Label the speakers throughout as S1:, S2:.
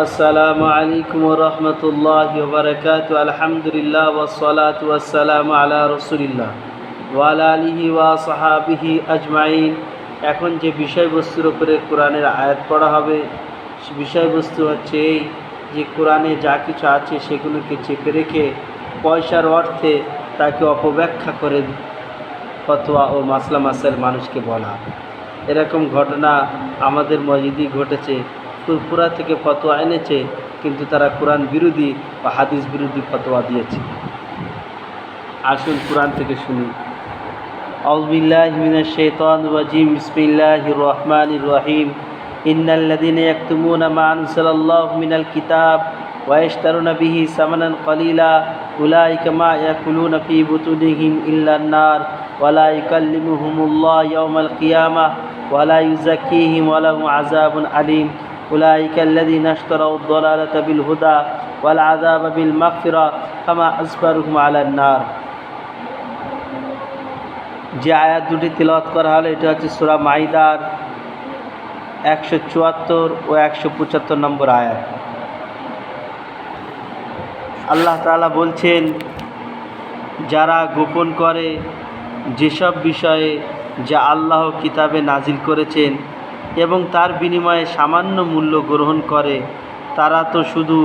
S1: আসসালামু আলাইকুম ওয়া রাহমাতুল্লাহি ওয়া বারাকাতুহু। আলহামদুলিল্লাহ ওয়াসসালাতু ওয়াসসালামু আলা রাসূলিল্লাহ ওয়া আলা আলিহি ওয়া সাহাবিহি আজমাইন। এখন যে বিষয়বস্তুর উপরে কোরআনের আয়াত পড়া হবে, বিষয়বস্তু হচ্ছে এই যে কোরআনে যা কিছু আছে সেগুলোকে চেপে রেখে পয়সার অর্থে তাকে অপব্যাখ্যা করে ফতোয়া ও মাসলা মাসাইল মানুষকে বলা। এরকম ঘটনা আমাদের মসজিদেই ঘটেছে। ফুরফুরা থেকে ফতোয়া এনেছে, কিন্তু তারা কোরআন বিরোধী বা হাদিস বিরোধী ফতোয়া দিয়েছে। আসুন কোরআন থেকে শুনি। আউযু বিল্লাহি মিনাশ শাইতানির রাজিম। বিসমিল্লাহির রহমানির রহিম। ইন্নাল্লাযীনা ইয়াকতুমুনা মা আনজালাল্লাহু মিনাল কিতাব ওয়া ইয়াশতারুনা বিহি সামানান কলিলা উলাইকা মা ইয়াকুলুনা ফি বুতুনিহিম ইল্লান নার ওয়া লা ইউকাল্লিমুহুমুল্লাহু ইয়াওমাল কিয়ামাহ ওয়া লা ইউযাক্কিহিম ওয়া লাহুম আযাবুন আলীম। উলাইকা আল্লাযীনা ইশতারাউ আদ-দালালাতা বিল হুদা ওয়াল আযাবা বিল মাগফিরা ফামা আসবারুহুম আলান নার। যে আয়াত দুটি তিলাওয়াত করা হলো এটা হচ্ছে সূরা মাইদার 174 ও 175 নম্বর আয়াত। আল্লাহ তাআলা বলছেন, যারা গোপন করে যেসব বিষয়ে যা আল্লাহ কিতাবে নাজিল করেছেন এবং তার বিনিময়ে সামান্য মূল্য গ্রহণ করে, তারা তো শুধু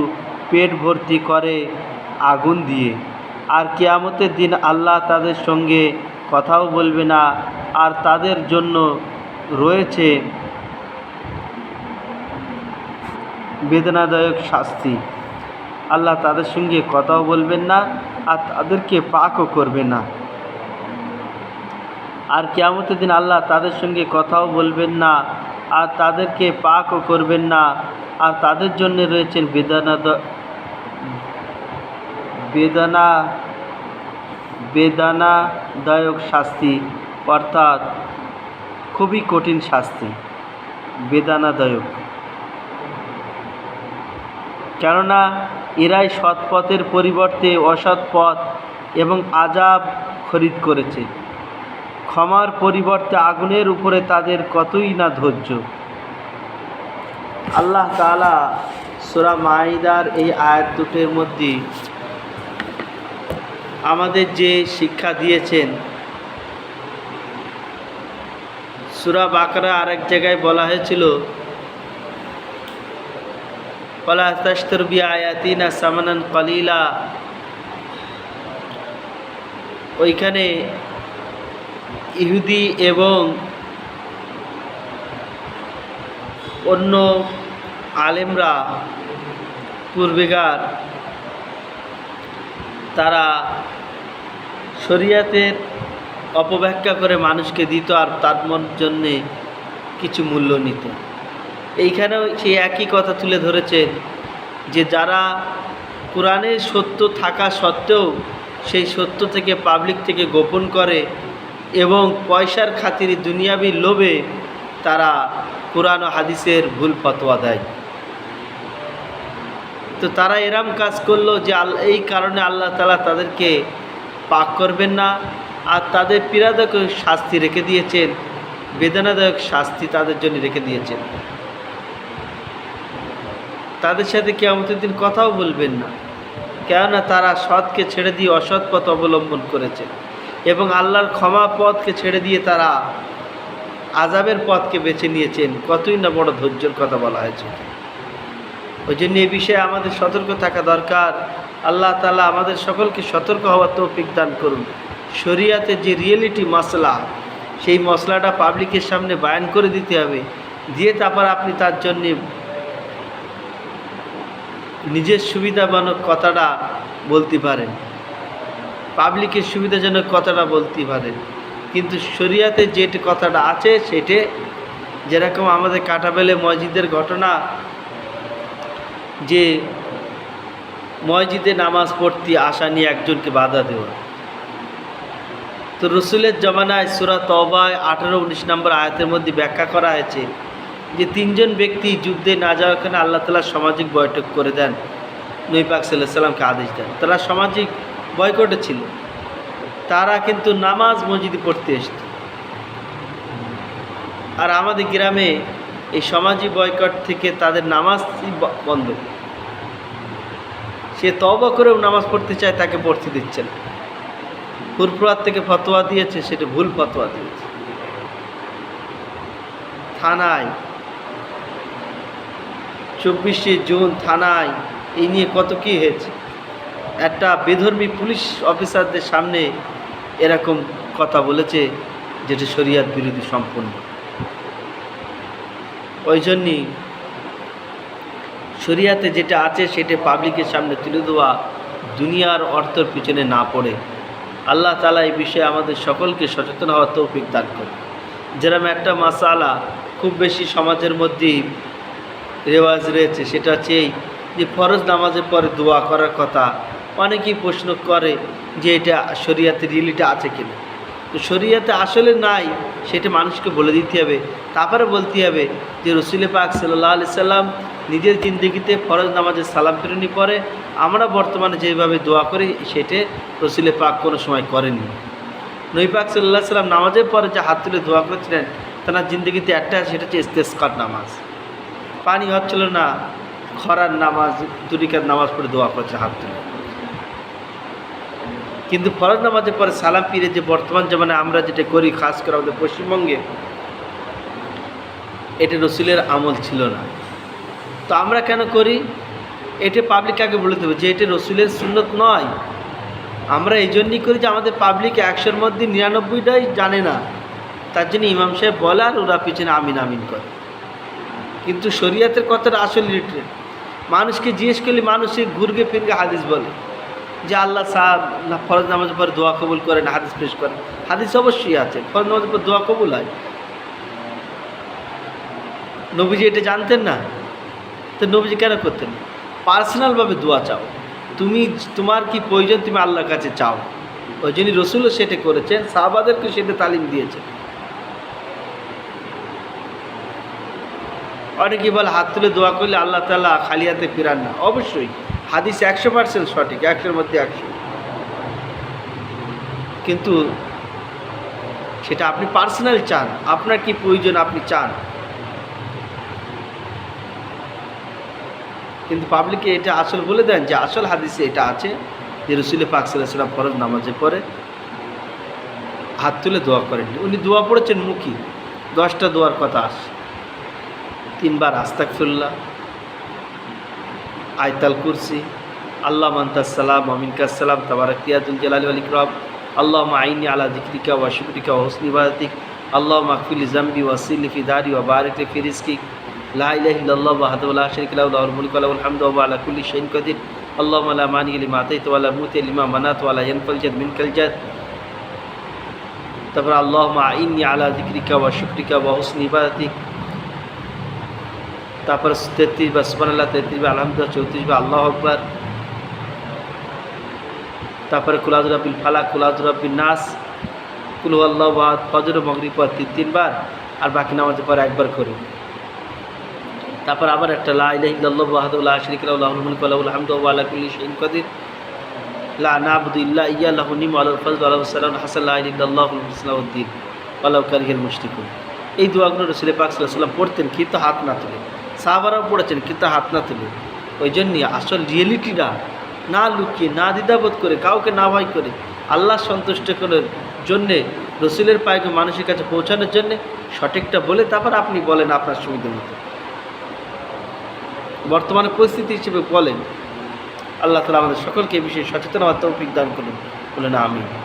S1: পেট ভর্তি করে আগুন দিয়ে, আর কিয়ামতের দিন আল্লাহ তাদের সঙ্গে কথাও বলবে না, আর তাদের জন্য রয়েছে বেদনাদায়ক শাস্তি। আল্লাহ তাদের সঙ্গে কথাও বলবেন না আর তাদেরকে পাকও করবে না। আর কিয়ামতের দিন আল্লাহ তাদের সঙ্গে কথাও বলবেন না আর তাদেরকে পাকও করবেন না, আর তাদের জন্য রয়েছেন বেদনাদায়ক শাস্তি, অর্থাৎ খুবই কঠিন শাস্তি, বেদনাদায়ক। কেননা এরাই সৎ পথের পরিবর্তে অসৎ পথ এবং আযাব খরিদ করেছে। ক্ষমার পরিবর্তে আগুনের উপরে তাদের কতই না ধৈর্য। আল্লাহ তাআলা সূরা মাইদার এই আয়াত দুটির মধ্যে আমাদের যে শিক্ষা দিয়েছেন, সূরা বাকারা আরেক জায়গায় বলা হয়েছিল, ওয়ালা তাশতারু বিআয়াতিনা সামানান কলিলা। ওইখানে ইহুদি এবং অন্য আলেমরা পূর্বেকার তারা শরীয়তের অপব্যাখ্যা করে মানুষকে দিত আর তার জন্যে কিছু মূল্য নিত। এইখানেও সেই একই কথা তুলে ধরেছেন যে যারা কোরআনের সত্য থাকা সত্ত্বেও সেই সত্য থেকে পাবলিক থেকে গোপন করে এবং পয়সার খাতিরে দুনিয়াবি লোভে তারা কোরআন ও হাদিসের ভুল ফতোয়া দেয়। তো তারা এরম কাজ করলো যে এই কারণে আল্লাহ তাআলা তাদেরকে পাক করবেন না, আর তাদের পীড়াদায়ক শাস্তি রেখে দিয়েছেন, বেদনাদায়ক শাস্তি তাদের জন্য রেখে দিয়েছেন। তাদের সাথে কিয়ামতের দিন কথাও বলবেন না, কেননা তারা সৎকে ছেড়ে দিয়ে অসৎ পথ অবলম্বন করেছে এবং আল্লাহর ক্ষমা পথকে ছেড়ে দিয়ে তারা আযাবের পথকে বেছে নিয়েছেন। কতই না বড় ধৈর্যের কথা বলা হয়েছে। ওই জন্য এই বিষয়ে আমাদের সতর্ক থাকা দরকার। আল্লাহ তাআলা আমাদের সকলকে সতর্ক হওয়ার তৌফিক দান করুন। শরিয়াতের যে রিয়েলিটি মশলা, সেই মশলাটা পাবলিকের সামনে বায়ান করে দিতে হবে, দিয়ে তারপর আপনি তার জন্যে নিজের সুবিধাজনক কথাটা বলতে পারেন, পাবলিকের সুবিধাজনক কথাটা বলতে পারেন। কিন্তু শরিয়াতে যেটি কথাটা আছে সেটা, যেরকম আমাদের কাটাবেলে মসজিদের ঘটনা, যে মসজিদে নামাজ পড়তে আসা নিয়ে একজনকে বাধা দেওয়া। তো রসুলের জমানায় সূরা তওবায় 18-19 নম্বর আয়াতের মধ্যে ব্যাখ্যা করা হয়েছে যে 3জন ব্যক্তি যুদ্ধে না যাওয়ার কারণে আল্লাহ তাআলা সামাজিক বয়কট করে দেন, নবী পাক সাল্লাল্লাহু আলাইহি সাল্লামকে আদেশ দেন। তারা সামাজিক বয়কটে ছিল, তারা কিন্তু নামাজ মসজিদে পড়তে এসত। আর আমাদের গ্রামে এই সমাজি বয়কট থেকে তাদের নামাজই বন্ধ। সে তওবা করেও নামাজ পড়তে চায়, তাকে পড়তে দিচ্ছেন। ফুরফুরাত থেকে ফতোয়া দিয়েছে, সেটা ভুল ফতোয়া দিয়েছে। থানায় 24শে জুন থানায় এই নিয়ে কত কী হয়েছে। একটা বেধর্মী পুলিশ অফিসারদের সামনে এরকম কথা বলেছে যেটা শরিয়াত বিরোধী সম্পূর্ণ। ওই জন্যই শরিয়াতে যেটা আছে সেটা পাবলিকের সামনে তুলে দেওয়া, দুনিয়ার অর্থের পিছনে না পড়ে। আল্লাহ তাআলা এই বিষয়ে আমাদের সকলকে সচেতন হওয়ার তৌফিক দান করে। যেরকম একটা মাসালা খুব বেশি সমাজের মধ্যেই রেওয়াজ রয়েছে, সেটা হচ্ছে এই যে ফরজ নামাজের পরে দোয়া করার কথা। অনেকেই প্রশ্ন করে যে এটা শরিয়াতে রিয়েলিটি আছে কিনা। তো শরিয়াতে আসলে নাই, সেটা মানুষকে বলে দিতে হবে। তারপরে বলতে হবে যে রসুল পাক সাল্লাল্লাহু আলাইহি সাল্লাম নিজের জিন্দেগিতে ফরজ নামাজের সালাম ফিরনি পরে আমরা বর্তমানে যেভাবে দোয়া করি সেটা রসুল পাক কোনো সময় করেনি। নবী পাক সাল্লাল্লাহু আলাইহি সাল্লাম নামাজের পরে যে হাত তুলে দোয়া করেছিলেন তার জিন্দেগিতে একটা, সেটা হচ্ছে ইস্তেসকার নামাজ। পানি হচ্ছিল না, খরার নামাজ, দুরিকার নামাজ পড়ে দোয়া করেছে হাত তুলে। কিন্তু ফরজ নামাজের পরে সালাম ফিরে যে বর্তমান জামানায় আমরা যেটা করি, খাস করে আমাদের পশ্চিমবঙ্গে, এটা রসুলের আমল ছিল না। তো আমরা কেন করি? এটা পাবলিক আগে বলে দেবো যে এটা রসুলের সুন্নত নয়। আমরা এই জন্যই করি যে আমাদের পাবলিক 100-এর মধ্যে 99টাই জানে না, তার জন্য ইমাম সাহেব বলে আর ওরা পিছনে আমিন আমিন করে। কিন্তু শরিয়াতের কথাটা আসলে রিলেটেড। মানুষকে জিজ্ঞেস করলে মানুষে ঘুরগে ফিরগে হাদিস বলে যে আল্লাহ সাহেব ফরজ নামাজের পর দোয়া কবুল করেন, হাদিস পেশ করেন। হাদিস অবশ্যই আছে, ফরজ নামাজের পর দোয়া কবুল হয়। নবীজি এটা জানতেন না? তো নবীজি কেন করতেন? পার্সোনালভাবে দোয়া চাও, তুমি তোমার কি প্রয়োজন তুমি আল্লাহর কাছে চাও। ওই জন্যই রসুলও সেটা করেছেন, সাহাবাদেরকে সেটা তালিম দিয়েছেন। অনেকে বলে হাত তুলে দোয়া করলে আল্লাহ তাআলা খালি হাতে ফিরান না। অবশ্যই হাদিস 100% সঠিক, 100-এর মধ্যে 100। কিন্তু সেটা আপনি পার্সোনাল চান, আপনার কি প্রয়োজন আপনি চান। কিন্তু পাবলিকে এটা আসল বলে দেন যে আসল হাদিসে এটা আছে যে রসুল পাক সাল্লাল্লাহু আলাইহি ওয়াসাল্লাম ফরজ নামাজের পরে হাত তুলে দোয়া করেননি। উনি দোয়া পড়েছেন মুখী, 10টা দোয়ার কথা আসে। 3 বার আস্তাগফিরুল্লাহ, আয়াতুল কুরসি, আল্লাহুম্মা আনতাস সালাম ওয়া মিনকাস সালাম তাবারাকা ইয়া যুল জালালি ওয়াল ইকরাম, আল্লাহুম্মা আইন্নি আলা যিকরিকা ওয়া শুকরিকা ওয়া হুসনি ইবাদাতিক, আল্লাহুম্মা আগফিরলি যামবি ওয়া সিলি ফি দারি ওয়া বারিক লি ফি রিজকি, লা ইলাহা ইল্লাল্লাহু ওয়াহদাহু লা শারীকা লাহু লাহুল মুলকু ওয়া লাহুল হামদু ওয়া হুয়া আলা কুল্লি শাইইন কাদির, আল্লাহুম্মা লা মানি'a লিমা আতাইতা ওয়া লা মুতি'a লিমা মানা'তা ওয়া লা ইয়ানফা'ল জাদ মিনকাল জাদ। তারপর আল্লাহুম্মা আইন্নি আলা যিকরিকা ওয়া শুকরিকা ওয়া হুসনি ইবাদাতিক। তারপর 33 বার সুবহানাল্লাহ, 33 বার আলহামদুলিল্লাহ, 34 বার আল্লাহু আকবার। তারপরে কুল আউযু বিরাব্বিল ফালাক, কুল আউযু বিরাব্বিন নাস, কুল হুয়াল্লাহু আহাদ, ফজর ও মাগরিব পর 3 বার, আর বাকি নামাজের পর একবার করে। তারপর আবার একটা লা ইলাহা ইল্লাল্লাহু ওয়াহদাহু লা শারীকা লাহু লাহুল মুলকু ওয়া লাহুল হামদু ওয়া হুয়া আলা কুল্লি শাইইন কাদির, লা না'বুদু ইল্লা ইয়্যাহু লাহু নি'মা ওয়া লাহুল ফাজলু ওয়া লাহুস সালামু হাসান, লা ইলাহা ইল্লাল্লাহুল ইসলামু দ্দীন ওয়া লাউ কারিহাল মুশরিকুন। এই দোয়াগুলো রাসূল পাক সাল্লাল্লাহু আলাইহি ওয়াসাল্লাম পড়তেন, কিন্তু হাত না তুলে। সাহাবারাও পড়েছেন, কিন্তু হাত না তুলে। ওই জন্যই আসল রিয়েলিটিটা না লুকিয়ে, না দ্বিধাবোধ করে, কাউকে না ভয় করে, আল্লাহ সন্তুষ্ট করার জন্যে, রসুলের পায়কে মানুষের কাছে পৌঁছানোর জন্যে সঠিকটা বলে তারপর আপনি বলেন আপনার সুবিধা মতো। বর্তমানে পরিস্থিতি হিসেবে বলেন। আল্লাহ তাআলা আমাদের সকলকে এই বিষয়ে সচেতন হওয়ার তৌফিক দান করুন, বলেন আমিন।